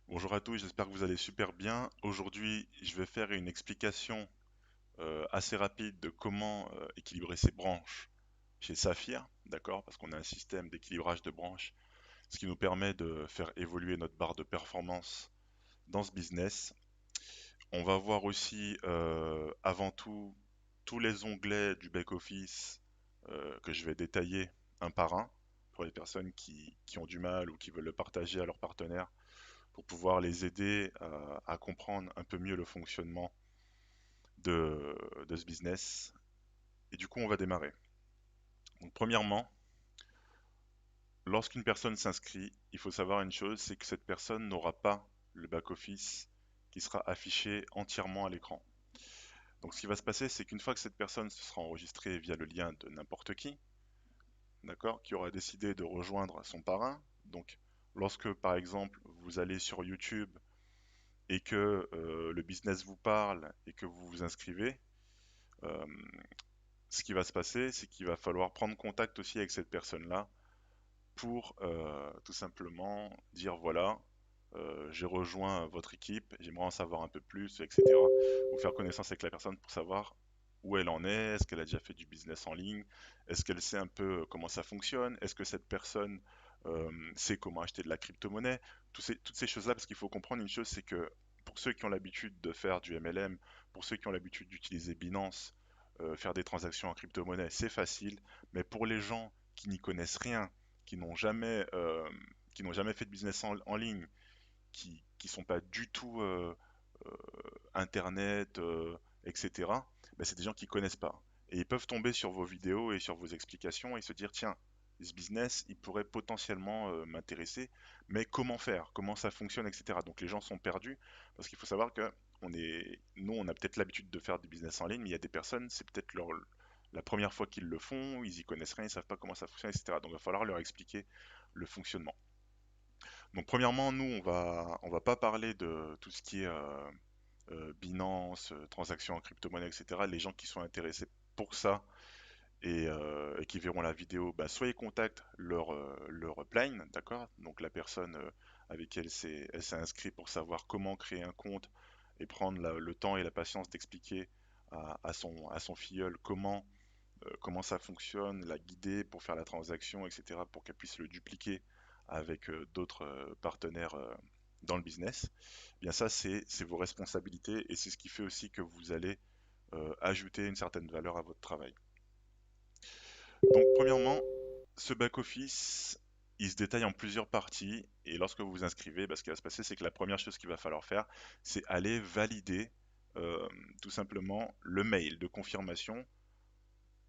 Bonjour à tous, j'espère que vous allez super bien. Aujourd'hui, je vais faire une explication assez rapide de comment équilibrer ses branches chez Saphir, d'accord? Parce qu'on a un système d'équilibrage de branches, ce qui nous permet de faire évoluer notre barre de performance dans ce business. On va voir aussi avant tout tous les onglets du back-office que je vais détailler un par un pour les personnes qui ont du mal ou qui veulent le partager à leurs partenaires pour pouvoir les aider à comprendre un peu mieux le fonctionnement de ce business. Et du coup, on va démarrer. Donc, premièrement, lorsqu'une personne s'inscrit, il faut savoir une chose, c'est que cette personne n'aura pas le back-office qui sera affiché entièrement à l'écran. Donc, ce qui va se passer, c'est qu'une fois que cette personne se sera enregistrée via le lien de n'importe qui, d'accord, qui aura décidé de rejoindre son parrain, donc lorsque par exemple vous allez sur YouTube et que le business vous parle et que vous vous inscrivez, euh, ce qui va se passer, c'est qu'il va falloir prendre contact aussi avec cette personne-là pour tout simplement dire voilà, j'ai rejoint votre équipe, j'aimerais en savoir un peu plus, etc. Ou faire connaissance avec la personne pour savoir où elle en est, est-ce qu'elle a déjà fait du business en ligne, est-ce qu'elle sait un peu comment ça fonctionne, est-ce que cette personne sait comment acheter de la crypto-monnaie, toutes ces choses-là, parce qu'il faut comprendre une chose, c'est que pour ceux qui ont l'habitude de faire du MLM, pour ceux qui ont l'habitude d'utiliser Binance, faire des transactions en crypto-monnaie, c'est facile, mais pour les gens qui n'y connaissent rien, qui n'ont jamais, euh, qui n'ont jamais fait de business en ligne, qui sont pas du tout euh, Internet, etc., ben, c'est des gens qui connaissent pas. Et ils peuvent tomber sur vos vidéos et sur vos explications et se dire, tiens, ce business, il pourrait potentiellement m'intéresser, mais comment faire, comment ça fonctionne, etc. Donc les gens sont perdus parce qu'il faut savoir que nous, on a peut-être l'habitude de faire du business en ligne, mais il y a des personnes, c'est peut-être la première fois qu'ils le font, ils y connaissent rien, ils savent pas comment ça fonctionne, etc. Donc il va falloir leur expliquer le fonctionnement. Donc premièrement, nous, on va pas parler de tout ce qui est Binance, transactions en crypto-monnaie, etc. Les gens qui sont intéressés pour ça et qui verront la vidéo, bah, soit ils contactent leur upline, d'accord? Donc la personne avec qui elle s'est inscrite pour savoir comment créer un compte et prendre le temps et la patience d'expliquer à son filleul comment ça fonctionne, la guider pour faire la transaction, etc., pour qu'elle puisse le dupliquer avec d'autres partenaires dans le business. Eh bien ça, c'est vos responsabilités et c'est ce qui fait aussi que vous allez ajouter une certaine valeur à votre travail. Donc, premièrement, ce back-office, il se détaille en plusieurs parties et lorsque vous vous inscrivez, bah, ce qui va se passer, c'est que la première chose qu'il va falloir faire, c'est aller valider euh, tout simplement le mail de confirmation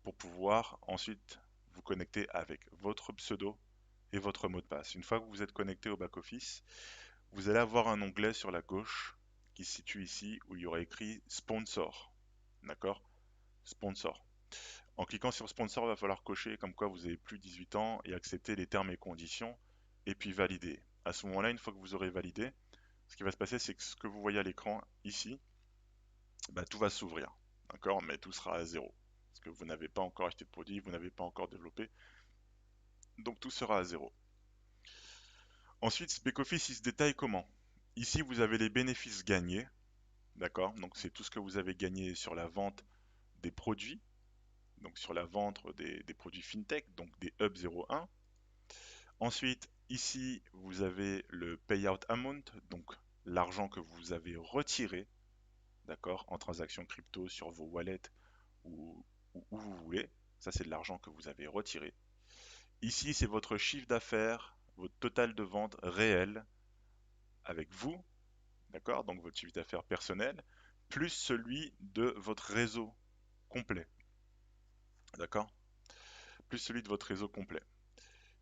pour pouvoir ensuite vous connecter avec votre pseudo et votre mot de passe. Une fois que vous êtes connecté au back-office, vous allez avoir un onglet sur la gauche qui se situe ici où il y aura écrit sponsor. D'accord? Sponsor. En cliquant sur sponsor, il va falloir cocher comme quoi vous avez plus de 18 ans et accepter les termes et conditions et puis valider. À ce moment-là, une fois que vous aurez validé, ce qui va se passer, c'est que ce que vous voyez à l'écran ici, bah, tout va s'ouvrir. D'accord? Mais tout sera à zéro. Parce que vous n'avez pas encore acheté de produit, vous n'avez pas encore développé. Donc tout sera à zéro. Ensuite, ce back-office, il se détaille comment? Ici, vous avez les bénéfices gagnés. D'accord? Donc c'est tout ce que vous avez gagné sur la vente des produits, donc sur la vente des produits FinTech, donc des Hub 01. Ensuite, ici, vous avez le payout amount, donc l'argent que vous avez retiré, d'accord, en transaction crypto sur vos wallets ou où vous voulez. Ça, c'est de l'argent que vous avez retiré. Ici, c'est votre chiffre d'affaires, votre total de vente réel avec vous, d'accord, donc votre chiffre d'affaires personnel, plus celui de votre réseau complet, d'accord, plus celui de votre réseau complet.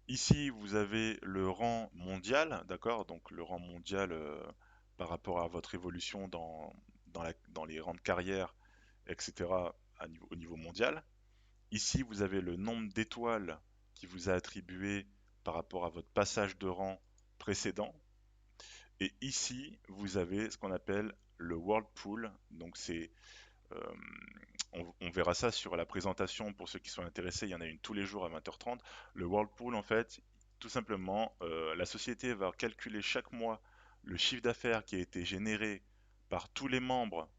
Ici, vous avez le rang mondial, d'accord? Donc le rang mondial par rapport à votre évolution dans les rangs de carrière, etc. Au niveau mondial. Ici, vous avez le nombre d'étoiles qui vous a attribué par rapport à votre passage de rang précédent. Et ici, vous avez ce qu'on appelle le World Pool. Donc euh, on verra ça sur la présentation pour ceux qui sont intéressés. Il y en a une tous les jours à 20h30. Le Whirlpool, en fait, tout simplement, la société va calculer chaque mois le chiffre d'affaires qui a été généré par tous les membres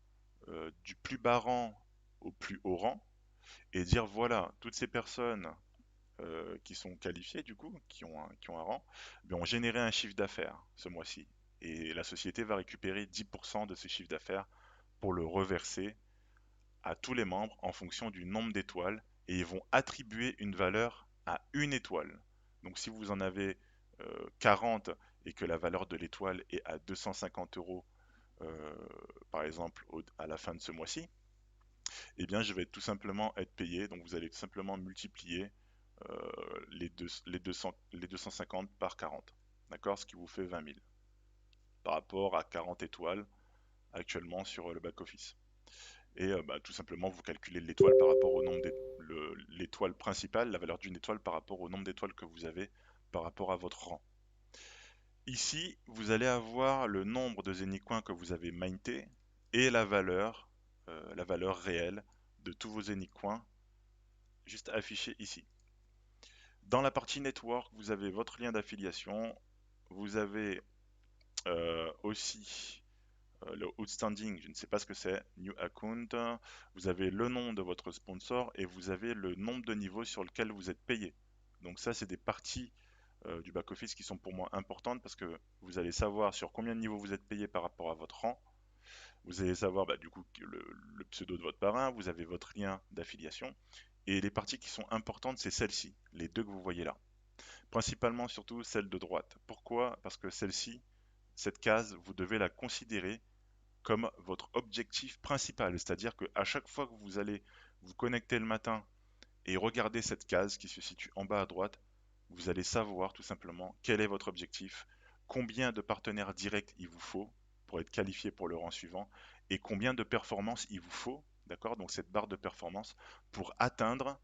du plus bas rang au plus haut rang et dire voilà, toutes ces personnes qui sont qualifiées du coup, qui ont un rang, ben, ont généré un chiffre d'affaires ce mois-ci. Et la société va récupérer 10% de ce chiffre d'affaires pour le reverser à tous les membres en fonction du nombre d'étoiles et ils vont attribuer une valeur à une étoile. Donc si vous en avez 40 et que la valeur de l'étoile est à 250 euros euh, par exemple à la fin de ce mois-ci, eh bien je vais tout simplement être payé. Donc vous allez tout simplement multiplier les 250 par 40. D'accord? Ce qui vous fait 20 000 par rapport à 40 étoiles actuellement sur le back-office. Et bah, tout simplement, vous calculez l'étoile par rapport au nombre l'étoile principale, la valeur d'une étoile par rapport au nombre d'étoiles que vous avez par rapport à votre rang. Ici, vous allez avoir le nombre de zénicoins que vous avez minté et la valeur réelle de tous vos zénicoins juste affiché ici. Dans la partie network, vous avez votre lien d'affiliation, vous avez aussi le outstanding, je ne sais pas ce que c'est, new account, vous avez le nom de votre sponsor et vous avez le nombre de niveaux sur lequel vous êtes payé. Donc ça, c'est des parties du back-office qui sont pour moi importantes parce que vous allez savoir sur combien de niveaux vous êtes payé par rapport à votre rang. Vous allez savoir bah, du coup le pseudo de votre parrain, vous avez votre lien d'affiliation. Et les parties qui sont importantes, c'est celles-ci, les deux que vous voyez là. Principalement surtout celle de droite. Pourquoi? Parce que celle-ci, cette case, vous devez la considérer comme votre objectif principal. C'est-à-dire qu'à chaque fois que vous allez vous connecter le matin et regarder cette case qui se situe en bas à droite, vous allez savoir tout simplement quel est votre objectif, combien de partenaires directs il vous faut pour être qualifié pour le rang suivant et combien de performances il vous faut, d'accord, donc cette barre de performance pour atteindre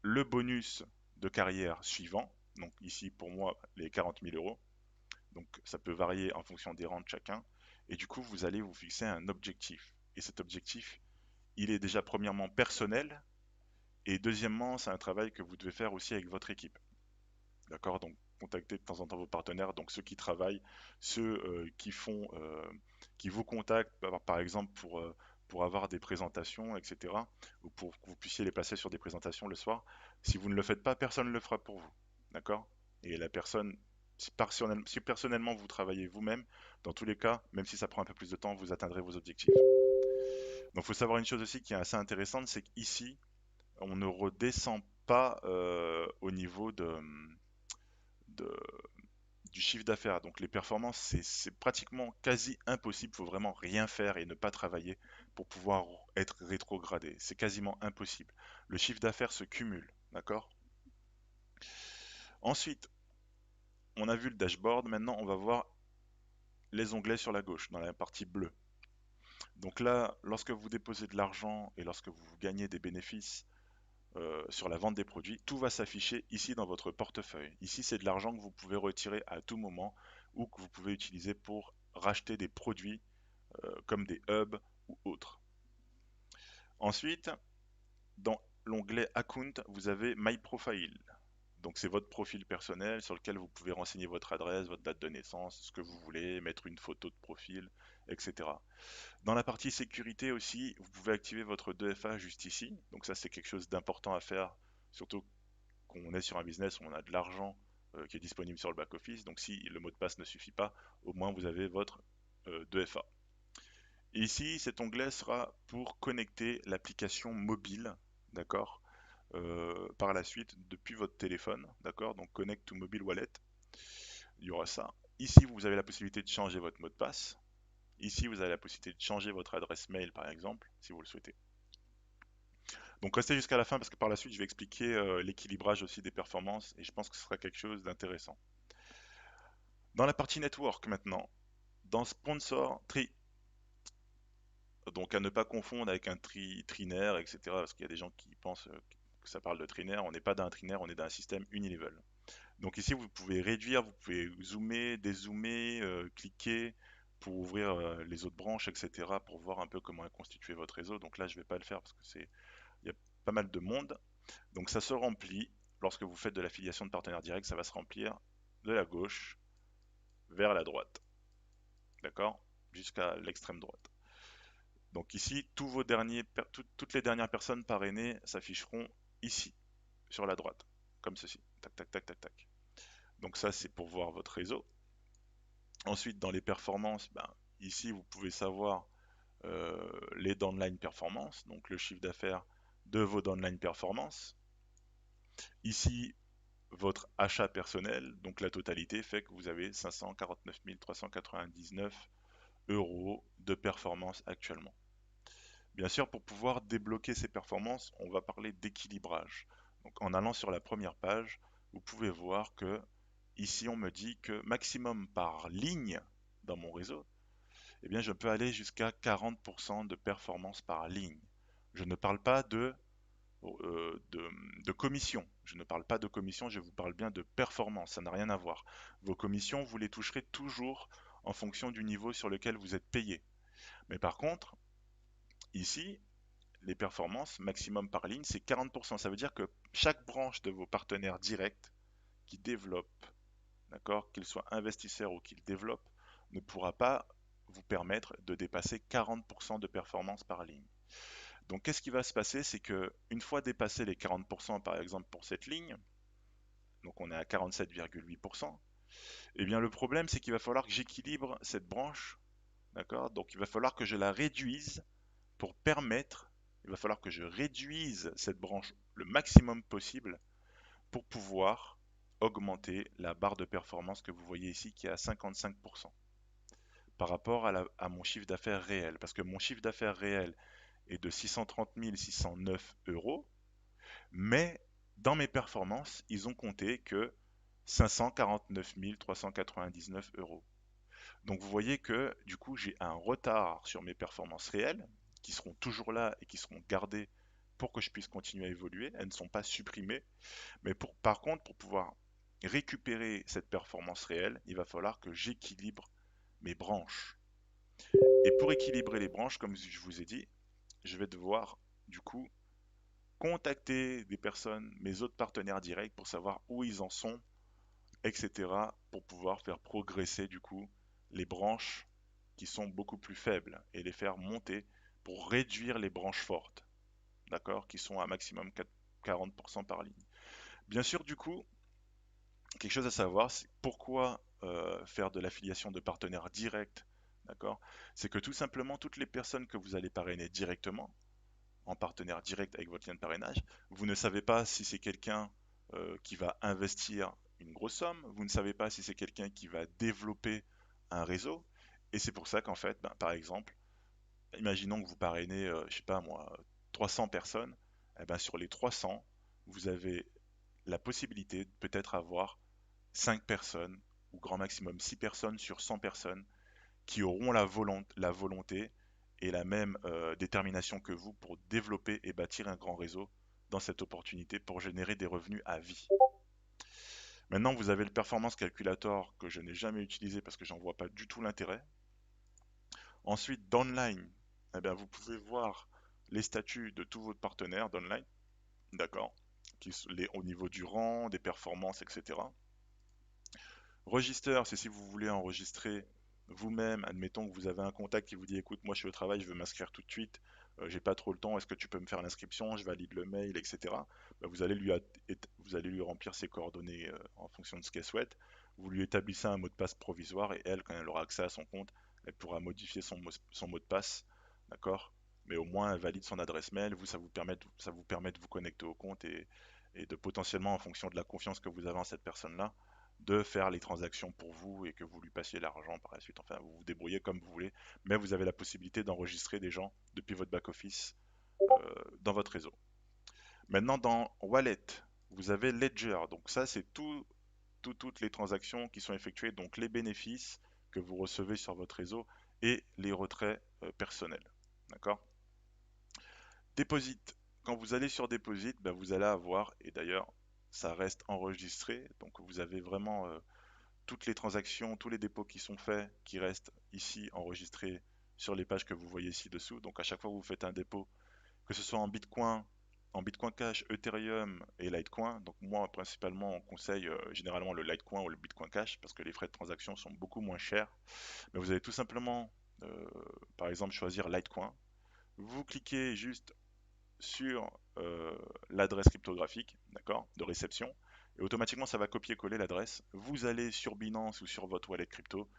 le bonus de carrière suivant, donc ici pour moi les 40 000 euros, donc ça peut varier en fonction des rangs de chacun. Et du coup, vous allez vous fixer un objectif. Et cet objectif, il est déjà premièrement personnel. Et deuxièmement, c'est un travail que vous devez faire aussi avec votre équipe. D'accord? Donc contactez de temps en temps vos partenaires, donc ceux qui travaillent, ceux qui vous contactent, par exemple pour avoir des présentations, etc. Ou pour que vous puissiez les placer sur des présentations le soir. Si vous ne le faites pas, personne ne le fera pour vous. D'accord? Et la personne, si personnellement vous travaillez vous-même, dans tous les cas, même si ça prend un peu plus de temps, vous atteindrez vos objectifs. Donc il faut savoir une chose aussi qui est assez intéressante, c'est qu'ici, on ne redescend pas au niveau de, du chiffre d'affaires. Donc les performances, c'est pratiquement quasi impossible. Il faut vraiment rien faire et ne pas travailler pour pouvoir être rétrogradé. C'est quasiment impossible. Le chiffre d'affaires se cumule, d'accord? Ensuite, on a vu le dashboard. Maintenant, on va voir les onglets sur la gauche, dans la partie bleue. Donc là, lorsque vous déposez de l'argent et lorsque vous gagnez des bénéfices sur la vente des produits, tout va s'afficher ici dans votre portefeuille. Ici, c'est de l'argent que vous pouvez retirer à tout moment ou que vous pouvez utiliser pour racheter des produits comme des hubs ou autres. Ensuite, dans l'onglet Account, vous avez My Profile. Donc c'est votre profil personnel sur lequel vous pouvez renseigner votre adresse, votre date de naissance, ce que vous voulez, mettre une photo de profil, etc. Dans la partie sécurité aussi, vous pouvez activer votre 2FA juste ici. Donc ça c'est quelque chose d'important à faire, surtout qu'on est sur un business où on a de l'argent qui est disponible sur le back-office. Donc si le mot de passe ne suffit pas, au moins vous avez votre 2FA. Ici, cet onglet sera pour connecter l'application mobile, d'accord, par la suite depuis votre téléphone, d'accord, donc Connect to Mobile Wallet, il y aura ça. Ici, vous avez la possibilité de changer votre mot de passe. Ici, vous avez la possibilité de changer votre adresse mail, par exemple, si vous le souhaitez. Donc restez jusqu'à la fin parce que par la suite, je vais expliquer l'équilibrage aussi des performances et je pense que ce sera quelque chose d'intéressant. Dans la partie network maintenant, dans Sponsor Tree, donc à ne pas confondre avec un trinaire, etc. Parce qu'il y a des gens qui pensent que ça parle de trinaire. On n'est pas d'un trinaire, on est d'un système unilevel. Donc ici, vous pouvez réduire, vous pouvez zoomer, dézoomer, cliquer pour ouvrir les autres branches, etc. pour voir un peu comment est constitué votre réseau. Donc là, je ne vais pas le faire parce que il y a pas mal de monde. Donc ça se remplit. Lorsque vous faites de l'affiliation de partenaire direct, ça va se remplir de la gauche vers la droite. d'accord? Jusqu'à l'extrême droite. Donc ici, toutes les dernières personnes parrainées s'afficheront ici, sur la droite, comme ceci. Tac, tac, tac, tac, tac. Donc ça, c'est pour voir votre réseau. Ensuite, dans les performances, ben, ici, vous pouvez savoir les downline performances, donc le chiffre d'affaires de vos downline performances. Ici, votre achat personnel, donc la totalité fait que vous avez 549 399 euros de performance actuellement. Bien sûr, pour pouvoir débloquer ces performances, on va parler d'équilibrage. Donc en allant sur la première page, vous pouvez voir que ici on me dit que maximum par ligne dans mon réseau, eh bien je peux aller jusqu'à 40% de performance par ligne. Je ne parle pas de commission. Je ne parle pas de commission, je vous parle bien de performance. Ça n'a rien à voir. Vos commissions, vous les toucherez toujours en fonction du niveau sur lequel vous êtes payé. Mais par contre, ici, les performances maximum par ligne, c'est 40%. Ça veut dire que chaque branche de vos partenaires directs qui développent, d'accord, qu'ils soient investisseurs ou qu'ils développent, ne pourra pas vous permettre de dépasser 40% de performance par ligne. Donc qu'est-ce qui va se passer? C'est que une fois dépassé les 40% par exemple pour cette ligne, donc on est à 47,8%, et bien le problème c'est qu'il va falloir que j'équilibre cette branche, d'accord? Donc il va falloir que je la réduise pour permettre, il va falloir que je réduise cette branche le maximum possible pour pouvoir augmenter la barre de performance que vous voyez ici qui est à 55% par rapport à mon chiffre d'affaires réel. Parce que mon chiffre d'affaires réel est de 630 609 euros, mais dans mes performances, ils ont compté que 549 399 euros. Donc vous voyez que du coup j'ai un retard sur mes performances réelles qui seront toujours là et qui seront gardées pour que je puisse continuer à évoluer. Elles ne sont pas supprimées. Mais par contre, pour pouvoir récupérer cette performance réelle, il va falloir que j'équilibre mes branches. Et pour équilibrer les branches, comme je vous ai dit, je vais devoir du coup contacter des personnes, mes autres partenaires directs pour savoir où ils en sont, etc. pour pouvoir faire progresser du coup les branches qui sont beaucoup plus faibles et les faire monter pour réduire les branches fortes, d'accord, qui sont à maximum 40% par ligne. Bien sûr, du coup, quelque chose à savoir, c'est pourquoi faire de l'affiliation de partenaires directs, d'accord, c'est que tout simplement toutes les personnes que vous allez parrainer directement, en partenaire direct avec votre lien de parrainage, vous ne savez pas si c'est quelqu'un qui va investir une grosse somme, vous ne savez pas si c'est quelqu'un qui va développer un réseau, et c'est pour ça qu'en fait, ben, par exemple, imaginons que vous parrainez, je sais pas moi, 300 personnes, eh ben, sur les 300, vous avez la possibilité de peut-être avoir 5 personnes, ou grand maximum 6 personnes sur 100 personnes, qui auront la volonté et la même détermination que vous pour développer et bâtir un grand réseau dans cette opportunité pour générer des revenus à vie. Maintenant, vous avez le Performance Calculator que je n'ai jamais utilisé parce que j'en vois pas du tout l'intérêt. Ensuite, Downline, eh bien, vous pouvez voir les statuts de tous vos partenaires Downline, d'accord, au niveau du rang, des performances, etc. Register, c'est si vous voulez enregistrer vous-même, admettons que vous avez un contact qui vous dit écoute, moi je suis au travail, je veux m'inscrire tout de suite, j'ai pas trop le temps, est-ce que tu peux me faire l'inscription, je valide le mail, etc. Ben, vous allez lui remplir ses coordonnées en fonction de ce qu'elle souhaite. Vous lui établissez un mot de passe provisoire et elle, quand elle aura accès à son compte, elle pourra modifier son mot de passe, d'accord? Mais au moins elle valide son adresse mail, ça vous permet de vous connecter au compte et de potentiellement, en fonction de la confiance que vous avez en cette personne-là, de faire les transactions pour vous et que vous lui passiez l'argent par la suite. Enfin, vous vous débrouillez comme vous voulez, mais vous avez la possibilité d'enregistrer des gens depuis votre back-office dans votre réseau. Maintenant, dans Wallet, vous avez Ledger. Donc ça, c'est toutes les transactions qui sont effectuées, donc les bénéfices que vous recevez sur votre réseau et les retraits personnels. D'accord? Deposit. Quand vous allez sur Deposit, ben, vous allez avoir, et d'ailleurs, ça reste enregistré, donc vous avez vraiment toutes les transactions, tous les dépôts qui sont faits, qui restent ici enregistrés sur les pages que vous voyez ci-dessous. Donc à chaque fois que vous faites un dépôt, que ce soit en Bitcoin en Bitcoin Cash, Ethereum et Litecoin. Donc moi principalement on conseille généralement le Litecoin ou le Bitcoin Cash parce que les frais de transaction sont beaucoup moins chers. Mais vous allez tout simplement par exemple choisir Litecoin. Vous cliquez juste sur l'adresse cryptographique, d'accord, de réception, et automatiquement ça va copier-coller l'adresse. Vous allez sur Binance ou sur votre wallet crypto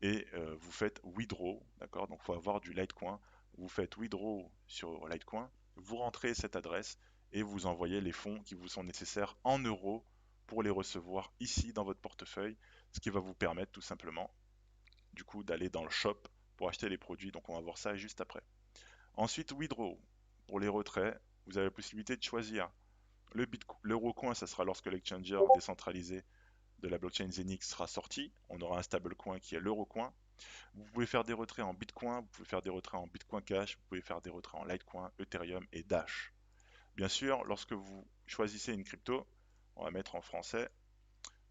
et vous faites withdraw, d'accord, donc il faut avoir du Litecoin. Vous faites withdraw sur Litecoin, vous rentrez cette adresse et vous envoyez les fonds qui vous sont nécessaires en euros pour les recevoir ici dans votre portefeuille, ce qui va vous permettre tout simplement du coup d'aller dans le shop pour acheter les produits. Donc on va voir ça juste après. Ensuite, withdraw. Pour les retraits, vous avez la possibilité de choisir l'Eurocoin, ça sera lorsque l'exchanger décentralisé de la blockchain Zenix sera sorti. On aura un stablecoin qui est l'Eurocoin. Vous pouvez faire des retraits en Bitcoin, vous pouvez faire des retraits en Bitcoin Cash, vous pouvez faire des retraits en Litecoin, Ethereum et Dash. Bien sûr, lorsque vous choisissez une crypto, on va mettre en français,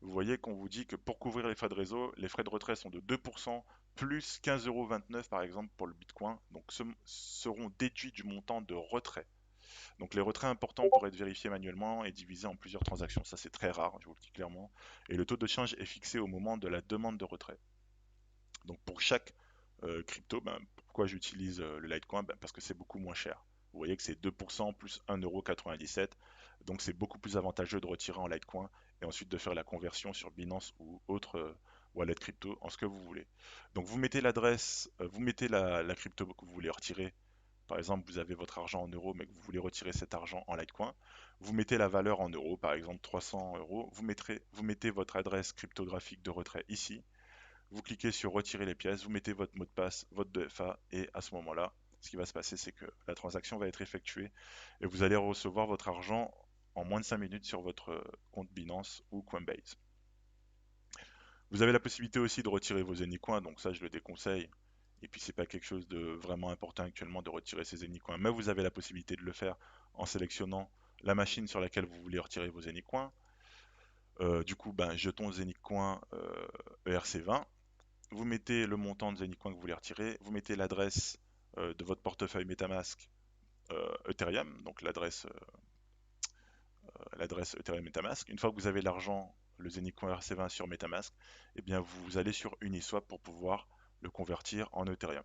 vous voyez qu'on vous dit que pour couvrir les frais de réseau, les frais de retrait sont de 2% plus 15,29 € par exemple pour le Bitcoin, donc seront déduits du montant de retrait. Donc les retraits importants pourraient être vérifiés manuellement et divisés en plusieurs transactions. Ça c'est très rare, je vous le dis clairement. Et le taux de change est fixé au moment de la demande de retrait. Donc pour chaque crypto, ben, pourquoi j'utilise le Litecoin? Ben, parce que c'est beaucoup moins cher. Vous voyez que c'est 2% plus 1,97 €. Donc c'est beaucoup plus avantageux de retirer en Litecoin et ensuite de faire la conversion sur Binance ou autre wallet crypto en ce que vous voulez. Donc vous mettez l'adresse, vous mettez la crypto que vous voulez retirer. Par exemple, vous avez votre argent en euros, mais que vous voulez retirer cet argent en Litecoin. Vous mettez la valeur en euros, par exemple 300 €. Vous mettez votre adresse cryptographique de retrait ici. Vous cliquez sur retirer les pièces, vous mettez votre mot de passe, votre 2FA, et à ce moment-là, ce qui va se passer, c'est que la transaction va être effectuée et vous allez recevoir votre argent en moins de 5 minutes sur votre compte Binance ou Coinbase. Vous avez la possibilité aussi de retirer vos Anycoins, donc ça je le déconseille. Et puis c'est pas quelque chose de vraiment important actuellement de retirer ces Anycoins, mais vous avez la possibilité de le faire en sélectionnant la machine sur laquelle vous voulez retirer vos Anycoins. Du coup, ben, jetons Zenicoin ERC20. Vous mettez le montant de Zenicoin que vous voulez retirer, vous mettez l'adresse de votre portefeuille MetaMask Ethereum, donc l'adresse Ethereum MetaMask. Une fois que vous avez l'argent, le Zenicoin RC20 sur MetaMask, eh bien vous allez sur Uniswap pour pouvoir le convertir en Ethereum.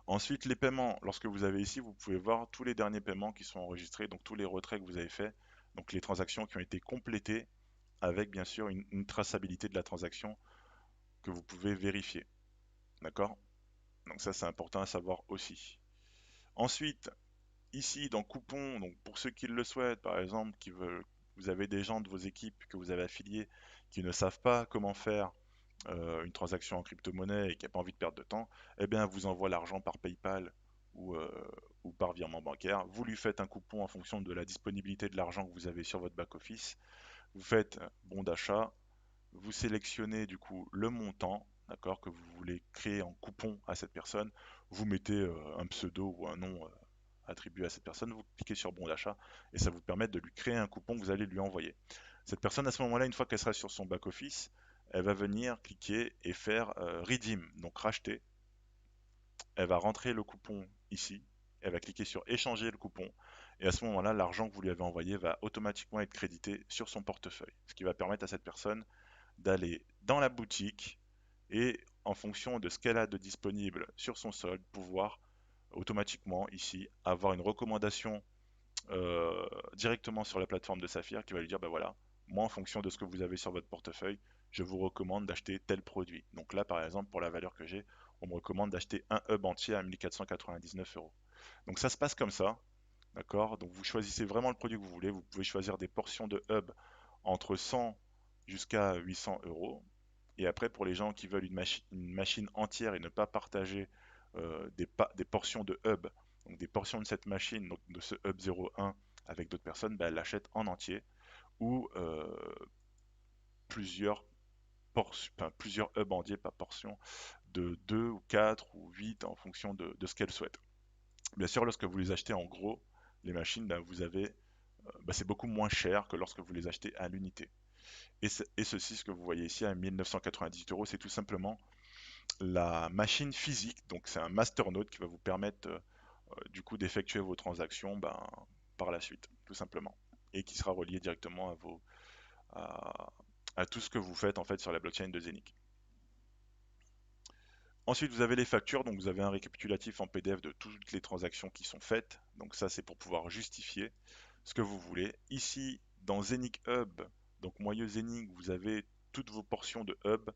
Ensuite, les paiements, lorsque vous avez ici, vous pouvez voir tous les derniers paiements qui sont enregistrés, donc tous les retraits que vous avez faits, donc les transactions qui ont été complétées avec bien sûr une traçabilité de la transaction que vous pouvez vérifier. D'accord? Donc ça c'est important à savoir aussi. Ensuite, ici dans coupons, donc pour ceux qui le souhaitent, par exemple, vous avez des gens de vos équipes que vous avez affiliés qui ne savent pas comment faire une transaction en crypto-monnaie et qui n'a pas envie de perdre de temps, eh bien, vous envoie l'argent par PayPal ou, euh, ou par virement bancaire. Vous lui faites un coupon en fonction de la disponibilité de l'argent que vous avez sur votre back-office. Vous faites bon d'achat, vous sélectionnez du coup le montant, d'accord, que vous voulez créer en coupon à cette personne. Vous mettez un pseudo ou un nom attribué à cette personne, vous cliquez sur bon d'achat et ça vous permet de lui créer un coupon que vous allez lui envoyer. Cette personne, à ce moment-là, une fois qu'elle sera sur son back-office, elle va venir cliquer et faire Redeem, donc racheter. Elle va rentrer le coupon ici, elle va cliquer sur échanger le coupon, et à ce moment-là, l'argent que vous lui avez envoyé va automatiquement être crédité sur son portefeuille, ce qui va permettre à cette personne d'aller dans la boutique et en fonction de ce qu'elle a de disponible sur son solde, pouvoir automatiquement ici avoir une recommandation directement sur la plateforme de Saphir qui va lui dire, ben voilà, moi en fonction de ce que vous avez sur votre portefeuille, je vous recommande d'acheter tel produit. Donc là, par exemple, pour la valeur que j'ai, on me recommande d'acheter un hub entier à 1499 €. Donc ça se passe comme ça, d'accord? Donc vous choisissez vraiment le produit que vous voulez. Vous pouvez choisir des portions de hub entre 100 jusqu'à 800 €. Et après, pour les gens qui veulent une machine entière et ne pas partager des portions de hub, donc des portions de cette machine, donc de ce hub 01 avec d'autres personnes, bah, elles l'achètent en entier ou plusieurs plusieurs hubs entiers par portion de 2 ou 4 ou 8 en fonction de ce qu'elles souhaitent. Bien sûr, lorsque vous les achetez en gros, les machines, bah, c'est beaucoup moins cher que lorsque vous les achetez à l'unité. Et ceci, ce que vous voyez ici à 1998 €, c'est tout simplement la machine physique. Donc c'est un masternode qui va vous permettre du coup d'effectuer vos transactions par la suite, tout simplement. Et qui sera relié directement à, à tout ce que vous faites en fait sur la blockchain de Zenic. Ensuite, vous avez les factures, donc vous avez un récapitulatif en PDF de toutes les transactions qui sont faites. Donc ça, c'est pour pouvoir justifier ce que vous voulez. Ici, dans Zenic Hub, donc Moyeu Zenic, vous avez toutes vos portions de hub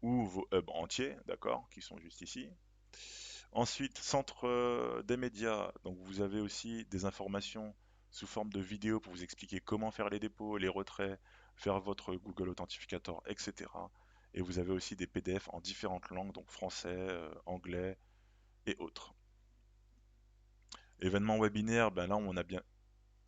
ou vos hubs entiers, d'accord, qui sont juste ici. Ensuite, centre des médias, donc vous avez aussi des informations sous forme de vidéos pour vous expliquer comment faire les dépôts, les retraits, faire votre Google Authentificator, etc. Et vous avez aussi des PDF en différentes langues, donc français, anglais et autres. Événements webinaires, ben là on a bien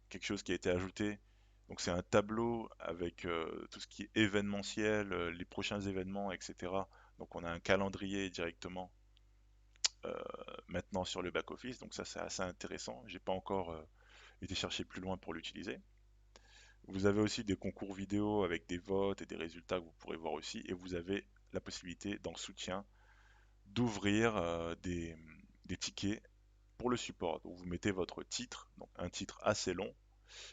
quelque chose qui a été ajouté. Donc c'est un tableau avec tout ce qui est événementiel, les prochains événements, etc. Donc on a un calendrier directement euh, maintenant sur le back-office, donc ça c'est assez intéressant. J'ai pas encore été chercher plus loin pour l'utiliser. Vous avez aussi des concours vidéo avec des votes et des résultats que vous pourrez voir aussi, et vous avez la possibilité dans soutien d'ouvrir des tickets pour le support. Donc vous mettez votre titre, donc un titre assez long,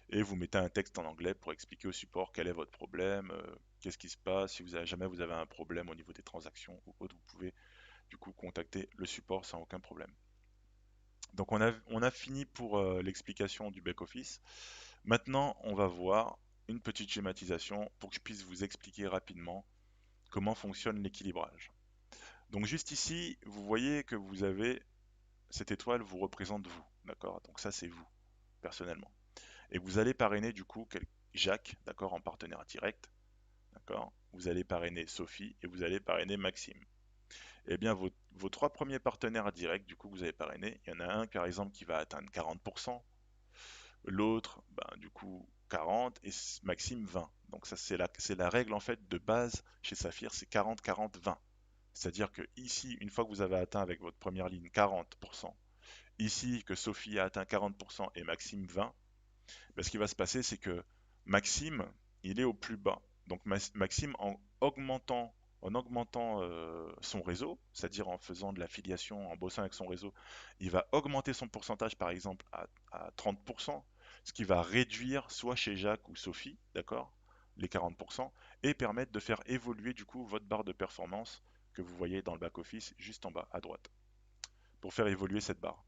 et vous mettez un texte en anglais pour expliquer au support quel est votre problème, qu'est-ce qui se passe, si jamais vous avez un problème au niveau des transactions ou autre, vous pouvez du coup contacter le support sans aucun problème. Donc on a fini pour l'explication du back-office. Maintenant, on va voir une petite schématisation pour que je puisse vous expliquer rapidement comment fonctionne l'équilibrage. Donc juste ici, vous voyez que vous avez cette étoile vous représente vous, d'accord? Donc ça c'est vous, personnellement. Et vous allez parrainer du coup Jacques, d'accord, en partenaire direct, d'accord? Vous allez parrainer Sophie et vous allez parrainer Maxime. Eh bien, vos trois premiers partenaires directs, du coup, que vous avez parrainés, il y en a un, par exemple, qui va atteindre 40%, l'autre, du coup, 40, et Maxime 20. Donc ça, c'est la règle, en fait, de base chez Saphir, c'est 40, 40, 20. C'est-à-dire que ici, une fois que vous avez atteint avec votre première ligne 40%, ici, que Sophie a atteint 40% et Maxime 20, ce qui va se passer, c'est que Maxime, il est au plus bas. Donc Maxime, en augmentant son réseau, c'est-à-dire en faisant de l'affiliation, en bossant avec son réseau, il va augmenter son pourcentage, par exemple, à 30%, ce qui va réduire soit chez Jacques ou Sophie, d'accord, les 40%, et permettre de faire évoluer du coup votre barre de performance que vous voyez dans le back-office juste en bas à droite, pour faire évoluer cette barre.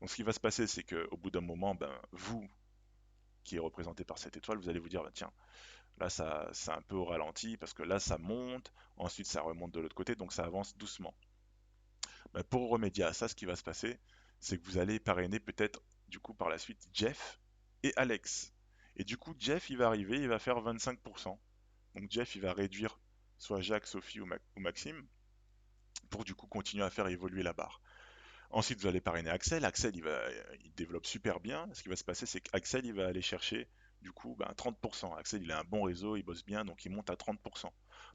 Donc ce qui va se passer, c'est qu'au bout d'un moment, vous, qui est représenté par cette étoile, vous allez vous dire, tiens, là ça c'est un peu au ralenti parce que là ça monte, ensuite ça remonte de l'autre côté, donc ça avance doucement. Pour remédier à ça, ce qui va se passer, c'est que vous allez parrainer peut-être du coup par la suite Jeff et Alex. Et du coup, Jeff il va arriver, il va faire 25%. Donc Jeff il va réduire soit Jacques, Sophie ou Maxime pour du coup continuer à faire évoluer la barre. Ensuite, vous allez parrainer Axel. Axel, il développe super bien. Ce qui va se passer, c'est qu'Axel, il va aller chercher du coup 30%. Axel, il a un bon réseau, il bosse bien, donc il monte à 30%.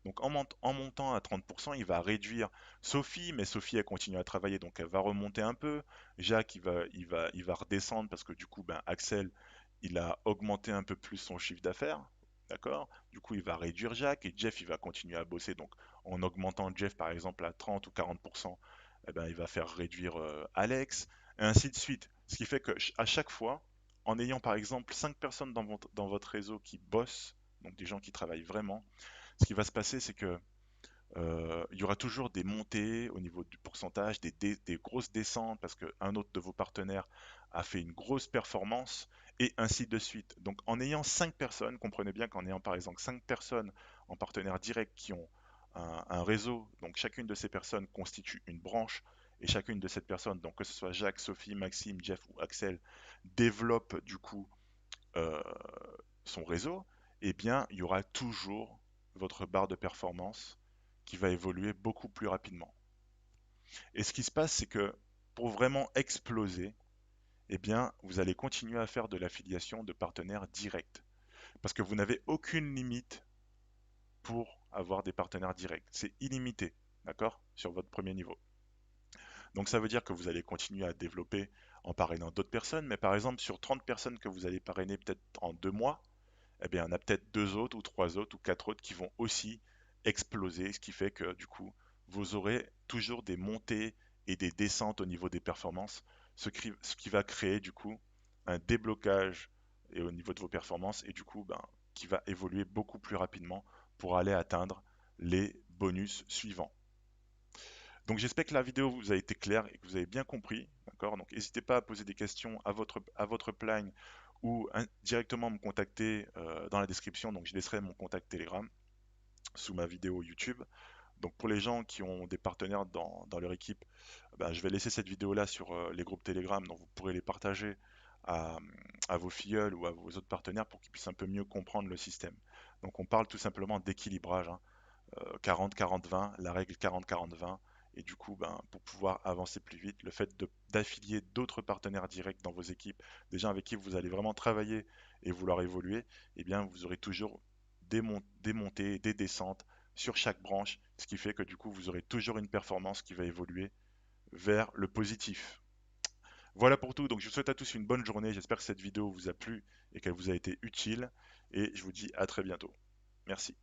Donc en montant à 30%, il va réduire Sophie, mais Sophie, elle continue à travailler, donc elle va remonter un peu. Jacques, il va redescendre parce que du coup, Axel, il a augmenté un peu plus son chiffre d'affaires. D'accord? Du coup, il va réduire Jacques et Jeff, il va continuer à bosser. Donc, en augmentant Jeff, par exemple, à 30 ou 40%, eh ben, il va faire réduire Alex, et ainsi de suite. Ce qui fait que à chaque fois, en ayant par exemple 5 personnes dans votre réseau qui bossent, donc des gens qui travaillent vraiment, ce qui va se passer, c'est que il y aura toujours des montées au niveau du pourcentage, des grosses descentes parce qu'un autre de vos partenaires a fait une grosse performance, et ainsi de suite. Donc en ayant 5 personnes, comprenez bien qu'en ayant par exemple 5 personnes en partenaire direct qui ont un réseau, donc chacune de ces personnes constitue une branche, et chacune de ces personnes, donc que ce soit Jacques, Sophie, Maxime, Jeff ou Axel, développe du coup euh, son réseau, eh bien, il y aura toujours votre barre de performance qui va évoluer beaucoup plus rapidement. Et ce qui se passe, c'est que pour vraiment exploser, eh bien, vous allez continuer à faire de l'affiliation de partenaires directs. Parce que vous n'avez aucune limite pour avoir des partenaires directs. C'est illimité, d'accord, sur votre premier niveau. Donc ça veut dire que vous allez continuer à développer en parrainant d'autres personnes, mais par exemple, sur 30 personnes que vous allez parrainer peut-être en 2 mois, eh bien, il y en a peut-être deux autres ou trois autres ou quatre autres qui vont aussi exploser, ce qui fait que du coup, vous aurez toujours des montées et des descentes au niveau des performances ce qui va créer du coup un déblocage et au niveau de vos performances et du coup ben, qui va évoluer beaucoup plus rapidement pour aller atteindre les bonus suivants. Donc j'espère que la vidéo vous a été claire et que vous avez bien compris, d'accord? Donc n'hésitez pas à poser des questions à votre plan ou directement me contacter dans la description. Donc je laisserai mon contact Telegram sous ma vidéo YouTube. Donc pour les gens qui ont des partenaires dans leur équipe, ben, je vais laisser cette vidéo-là sur les groupes Telegram, donc vous pourrez les partager à, à vos filleuls ou à vos autres partenaires pour qu'ils puissent un peu mieux comprendre le système. Donc on parle tout simplement d'équilibrage, hein, 40-40-20, la règle 40-40-20, et du coup, ben, pour pouvoir avancer plus vite, le fait d'affilier d'autres partenaires directs dans vos équipes, des gens avec qui vous allez vraiment travailler et vouloir évoluer, eh bien vous aurez toujours des montées, des descentes sur chaque branche, ce qui fait que du coup vous aurez toujours une performance qui va évoluer vers le positif. Voilà pour tout, donc je vous souhaite à tous une bonne journée, j'espère que cette vidéo vous a plu et qu'elle vous a été utile, et je vous dis à très bientôt. Merci.